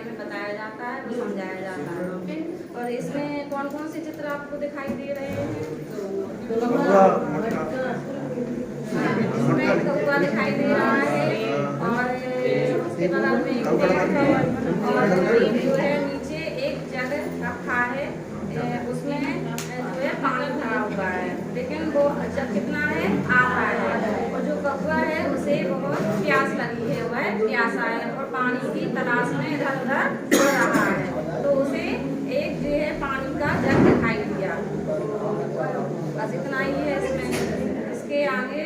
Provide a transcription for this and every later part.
बारे में बताया जाता है, वो समझाया जाता है। ओके, और इसमें कौन कौन से चित्र आपको दिखाई दे रहे हैं? इसमें कौवा दिखाई दे रहा है और उसके बगल में एक पेड़ है और एक जो है नीचे एक जग रखा है, उसमें जो है पानी भरा हुआ है, लेकिन वो जब कितना है आ रहा है, और जो कौवा है उसे बहुत प्यास लगी है, वह प्यासा है और पानी की तलाश में इधर उधर हो रहा है, तो उसे एक जो है पानी का जग दिखाई दिया। बस इतना ही है इसमें। इसके आगे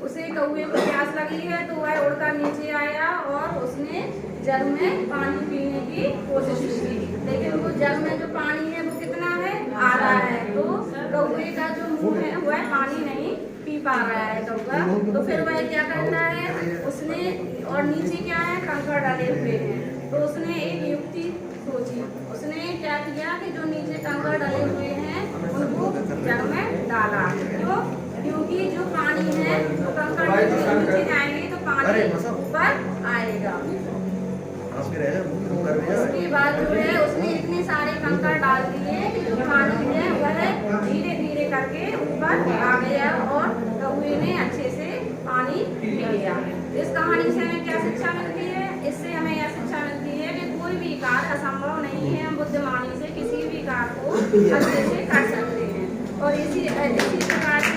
उसे कौवे को प्यास लगी है तो वह उड़कर नीचे आया और उसने जग में पानी पीने की कोशिश की, लेकिन वो जग में जो पानी है वो कितना है आ रहा है, तो कौवे का जो मुंह है वह पानी नहीं पी पा रहा है कौवा। तो फिर वह क्या करता है, उसने और नीचे क्या है कंकड़ डाले हुए हैं, तो उसने एक युक्ति सोची। उसने क्या किया कि जो नीचे कंकड़ डाले हुए हैं उनको जग में डाला। क्यों? क्योंकि जो पानी है वो कंकड़ नीचे जाएंगे तो पानी ऊपर आएगा। उसके बाद जो है उसने इतने सारे कंकड़ डाल दिए कि जो पानी है वह धीरे धीरे करके ऊपर आ गया और कौवे ने अच्छे से पानी पी लिया। इस कहानी से हमें क्या शिक्षा मिलती है? इससे हमें यह शिक्षा मिलती है कि कोई भी कार्य असंभव नहीं है, हम बुद्धिमानी से किसी भी कार्य को अच्छे से कर सकते हैं। और इसी प्रकार से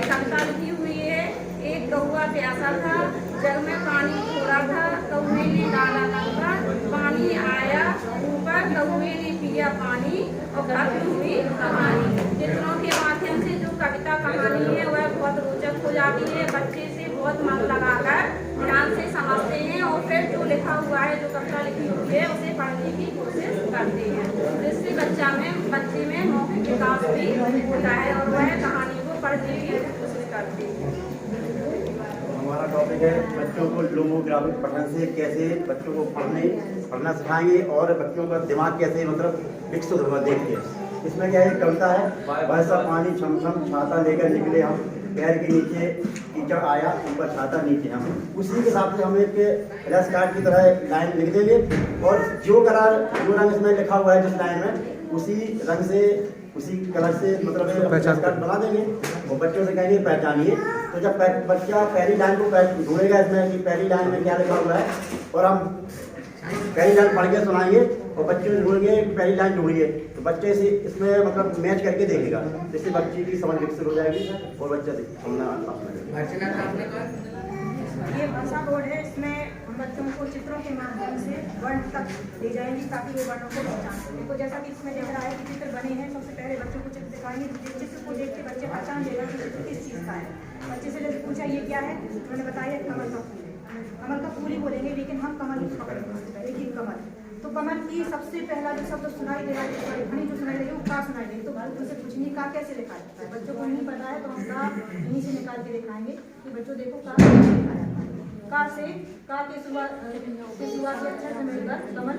कविता लिखी हुई है। एक कौवा प्यासा था, जग में पानी थोड़ा था, कौवे ने डाला कंकड़, पानी आया ऊपर, कौवे ने पिया पानी और खत्म हुई कहानी। चित्रों के माध्यम से जो कविता कहानी है वह बहुत रोचक हो जाती है, बच्चे से बहुत मन लगाकर ध्यान से समझते हैं और फिर जो लिखा हुआ है, जो कविता लिखी हुई है उसे पढ़ने की कोशिश करते हैं, जिससे बच्चे में मौखिक विकास भी होता है और वह कहानी को पढ़ने की कोशिश करते हैं। हमारा टॉपिक है बच्चों को लोगोग्राफिक पठन से कैसे बच्चों को पढ़ना सिखाएंगे और बच्चों का दिमाग कैसे मतलब विकसित होगा देखिए। इसमें क्या है कविता है, वैसा पानी छम छम छाता लेकर निकले हम, पैर के नीचे कीचड़ आया ऊपर छाता नीचे हम। उसी के हिसाब से हम एक रस कार्ड की तरह लाइन लिख देंगे और जो रंग इसमें लिखा हुआ है जिस लाइन में उसी रंग से उसी कलर से मतलब रस कार्ड बना देंगे और बच्चों से कहेंगे पहचानिए। तो जब बच्चा पहली लाइन को ढूंढेगा इसमें कि पहली लाइन में क्या लिखा हुआ है और हम पहली लाइन पढ़ के सुनाएंगे और बच्चे ढूंढेंगे पहली लाइन ढूंढिए, तो बच्चे से इसमें मतलब मैच करके देखेगा, जिससे बच्चे की समझ विकसित हो जाएगी और बच्चा समझना। ये भाषा बोर्ड है, इसमें हम बच्चों को चित्रों के माध्यम से वर्ण तक ले जाएंगे ताकि वो वर्णों को पहचान सकें। तो जैसा कि इसमें देख रहा है कि चित्र बने हैं, सबसे पहले बच्चों को चित्र दिखाएंगे, चित्र को देख के बच्चे पहचान देगा कि चित्र किस चीज़ का है। बच्चे से जब पूछा ये क्या है, उन्होंने बताया कमल का फूल है। कमल का फूल ही बोलेंगे, लेकिन हम कमल पकड़ेंगे, लेकिन कमल तो कमल की सबसे पहला जो शब्द सुनाई दे रहा है, ध्वनि जो सुनाई दे रही है वो का सुनाई दे, तो उनसे पूछेंगे का कैसे लिखा जाता है। बच्चों को नहीं पता है तो हम का यहीं से निकाल के दिखाएंगे कि बच्चों देखो का कैसे लिखा जाता है। का से का के शुरुआत से अच्छा से मिलकर कमल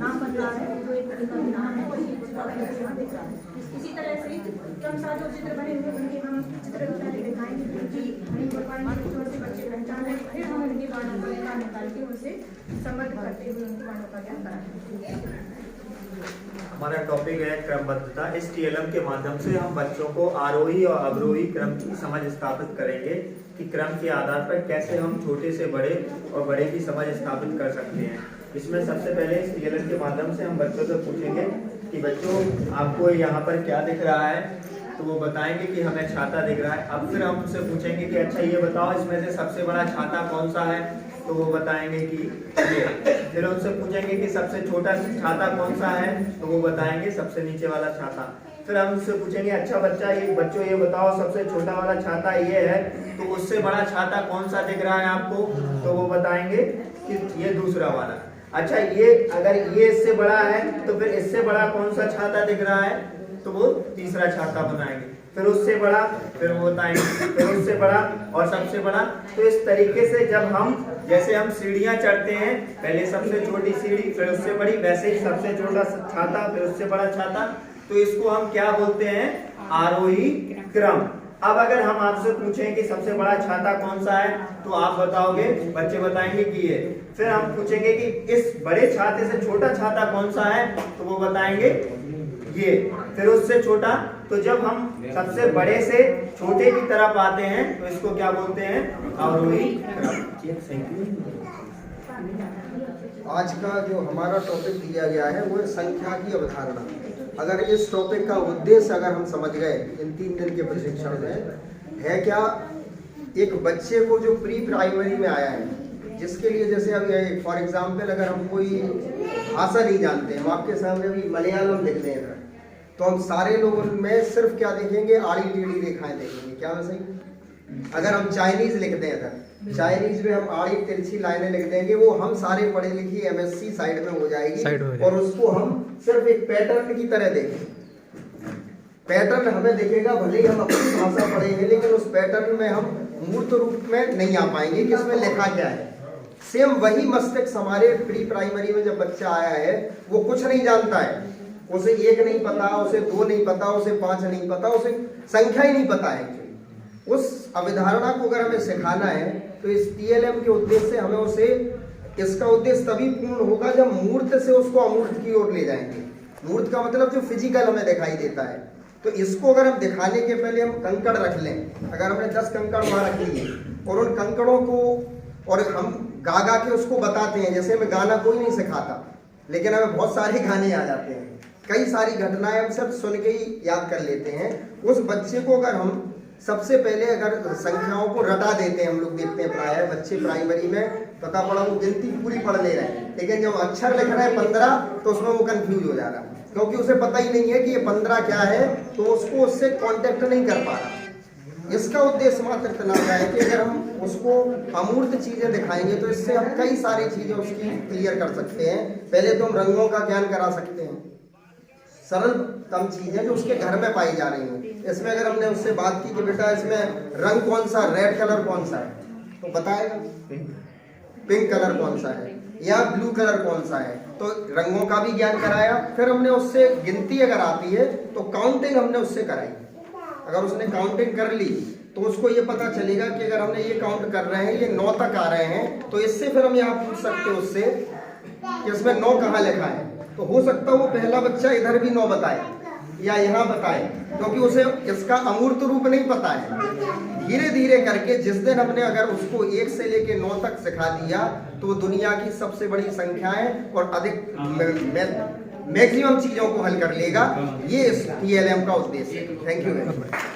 नाम बन रहा है, जो एक नाम है और यहाँ दिख रहा है। इसी तरह से कम सा जो चित्र बने हुए उनके हम चित्र पहले दिखाएंगे, उनकी नहीं बोल पाएंगे तो से बच्चे पहचान लेंगे, फिर हम उनके बाणों का ज्ञान निकाल के उनसे संबद्ध करते हुए उनके बाणों का ज्ञान कराएंगे। हमारा टॉपिक है क्रमबद्धता। इस TLM के माध्यम से हम बच्चों को आरोही और अवरोही क्रम की समझ स्थापित करेंगे कि क्रम के आधार पर कैसे हम छोटे से बड़े और बड़े की समझ स्थापित कर सकते हैं। इसमें सबसे पहले इस TLM के माध्यम से हम बच्चों से पूछेंगे कि बच्चों आपको यहाँ पर क्या दिख रहा है, तो वो बताएंगे कि हमें छाता दिख रहा है। अब फिर हम उनसे पूछेंगे कि अच्छा ये बताओ इसमें से सबसे बड़ा छाता कौन सा है, तो वो बताएंगे कि ये। फिर उनसे पूछेंगे कि सबसे छोटा छाता कौन सा है, तो वो बताएंगे सबसे नीचे वाला छाता। फिर हम उससे पूछेंगे अच्छा बच्चों ये बताओ सबसे छोटा वाला छाता ये है, तो उससे बड़ा छाता कौन सा दिख रहा है आपको, तो वो बताएंगे कि ये दूसरा वाला। अच्छा ये अगर ये इससे बड़ा है तो फिर इससे बड़ा कौन सा छाता दिख रहा है, तो वो तीसरा छाता बनाएंगे। फिर उससे बड़ा, फिर वो बताएंगे, फिर उससे बड़ा और सबसे बड़ा। तो इस तरीके से जब हम जैसे हम सीढ़ियां चढ़ते हैं, पहले सबसे छोटी सीढ़ी फिर उससे बड़ी, वैसे ही सबसे छोटा छाता फिर उससे बड़ा छाता, तो इसको हम क्या बोलते हैं, आरोही क्रम। अब अगर हम आपसे पूछें कि सबसे बड़ा छाता कौन सा है, तो आप बताओगे, बच्चे बताएंगे कि ये। फिर हम पूछेंगे कि इस बड़े छाते से छोटा छाता कौन सा है, तो वो बताएंगे ये। फिर उससे छोटा, तो जब हम सबसे बड़े से छोटे की तरफ आते हैं तो इसको क्या बोलते हैं, अवरोही क्रम। आज का जो हमारा टॉपिक दिया गया है वो संख्या की अवधारणा। अगर इस टॉपिक का उद्देश्य अगर हम समझ गए इन 3 दिन के प्रशिक्षण में, है क्या, एक बच्चे को जो प्री प्राइमरी में आया है, जिसके लिए जैसे अभी फॉर एग्जाम्पल अगर हम कोई भाषा नहीं जानते, हम आपके सामने भी मलयालम लिख दें तो हम सारे लोगों में सिर्फ क्या देखेंगे, आड़ी टेढ़ी रेखाएं देखेंगे, क्या मैं सही? अगर हम चाइनीज लिख दें इधर, चाइनीज में हम आड़ी तिरछी लाइनें लिख देंगे, वो हम सारे पढ़े लिखे एमएससी साइड में हो जाएगी और उसको हम सिर्फ एक पैटर्न की तरह देखेंगे। पैटर्न हमें दिखेगा, भले ही हम अपनी भाषा पढ़ेंगे, लेकिन उस पैटर्न में हम मूर्त रूप में नहीं आ पाएंगे कि इसमें लिखा क्या है। सेम वही मस्तिष्क हमारे प्री प्राइमरी में जब बच्चा आया है, वो कुछ नहीं जानता है, उसे 1 नहीं पता, उसे 2 नहीं पता, उसे 5 नहीं पता, उसे संख्या ही नहीं पता है। उस अवधारणा को अगर हमें सिखाना है तो इस टीएलएम के उद्देश्य से हमें उसे, इसका उद्देश्य तभी पूर्ण होगा जब मूर्त से उसको अमूर्त की ओर ले जाएंगे। मूर्त का मतलब जो फिजिकल हमें दिखाई देता है। तो इसको अगर हम दिखाने के पहले हम कंकड़ रख लें, अगर हमने 10 कंकड़ वहां रख लिए और उन कंकड़ों को और हम गा गा के उसको बताते हैं, जैसे हमें गाना कोई नहीं सिखाता, लेकिन हमें बहुत सारे गाने आ जाते हैं, कई सारी घटनाएं हम सब सुन के ही याद कर लेते हैं। उस बच्चे को अगर हम सबसे पहले अगर संख्याओं को रटा देते हैं, हम लोग देखते हैं प्राय बच्चे प्राइमरी में पता पड़ा वो गिनती पूरी पढ़ ले रहे हैं, लेकिन जब अक्षर लिख रहे हैं 15 तो उसमें वो कंफ्यूज हो जा रहा है, क्योंकि उसे पता ही नहीं है कि ये 15 क्या है, तो उसको उससे कांटेक्ट नहीं कर पा रहा। इसका उद्देश्य मात्र इतना है कि अगर हम उसको अमूर्त चीजें दिखाएंगे तो इससे हम कई सारी चीजें उसकी क्लियर कर सकते हैं। पहले तो हम रंगों का ज्ञान करा सकते हैं, सरलतम चीजें जो उसके घर में पाई जा रही हैं। इसमें अगर हमने उससे बात की कि बेटा इसमें रंग कौन सा, रेड कलर कौन सा है, तो बताएगा पिंक कलर कौन सा है या ब्लू कलर कौन सा है, तो रंगों का भी ज्ञान कराया। फिर हमने उससे गिनती अगर आती है तो काउंटिंग हमने उससे कराई। अगर उसने काउंटिंग कर ली तो उसको ये पता चलेगा कि अगर हमने ये काउंट कर रहे हैं, ये 9 तक आ रहे हैं, तो इससे फिर हम यहाँ पूछ सकते हैं उससे कि इसमें 9 कहाँ लिखा है। तो हो सकता है वो पहला बच्चा इधर भी 9 बताए या यहाँ बताए, क्योंकि उसे इसका अमूर्त रूप नहीं पता है। धीरे धीरे करके जिस दिन हमने अगर उसको 1 से लेके 9 तक सिखा दिया तो वो दुनिया की सबसे बड़ी संख्याएं और अधिक मैक्सिमम चीजों को हल कर लेगा। ये इस टीएलएम का उद्देश्य है। Thank you very much.